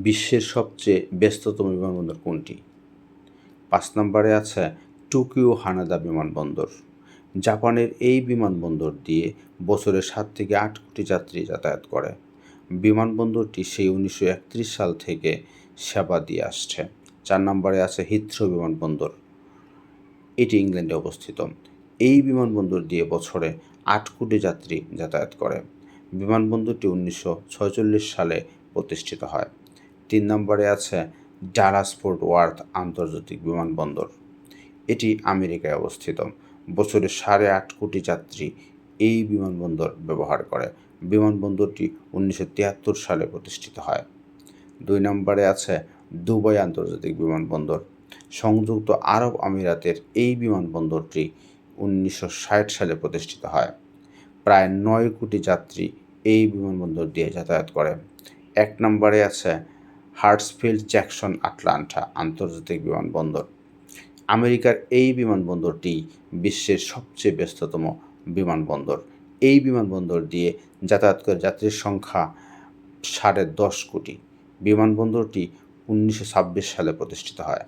বিশ্বের সবচেয়ে ব্যস্ততম বিমানবন্দর কোনটি? ৫ নম্বরে আছে টোকিও হানাদা বিমানবন্দর। জাপানের এই বিমানবন্দর দিয়ে বছরে ৭ থেকে ৮ কোটি যাত্রী যাতায়াত করে। বিমানবন্দরটি সেই ১৯৩১ সাল থেকে সেবা দিয়ে আসছে। ৪ নম্বরে আছে হিথ্রো বিমানবন্দর। এটি ইংল্যান্ডে অবস্থিত। এই বিমানবন্দর দিয়ে বছরে ৮ কোটি যাত্রী যাতায়াত করে। বিমানবন্দরটি ১৯৪৬ সালে প্রতিষ্ঠিত হয়। ৩ নম্বরে আছে ডালাস ফোর্ট ওয়ার্থ আন্তর্জাতিক বিমানবন্দর। এটি আমেরিকায় অবস্থিত। বছরে ৮.৫ কোটি যাত্রী এই বিমানবন্দর ব্যবহার করে। বিমানবন্দরটি ১৯৭৩ সালে প্রতিষ্ঠিত হয়। ২ নম্বরে আছে দুবাই আন্তর্জাতিক বিমানবন্দর। সংযুক্ত আরব আমিরাতের এই বিমানবন্দরটি ১৯৬০ সালে প্রতিষ্ঠিত হয়। প্রায় ৯ কোটি যাত্রী এই বিমানবন্দর দিয়ে যাতায়াত করে। ১ নম্বরে আছে হার্টসফিল্ড জ্যাকসন আটলান্টা আন্তর্জাতিক বিমানবন্দর। আমেরিকার এই বিমানবন্দরটি বিশ্বের সবচেয়ে ব্যস্ততম বিমানবন্দর। এই বিমানবন্দর দিয়ে যাতায়াতকারী যাত্রীর সংখ্যা ১০.৫ কোটি। বিমানবন্দরটি ১৯২৬ সালে প্রতিষ্ঠিত হয়।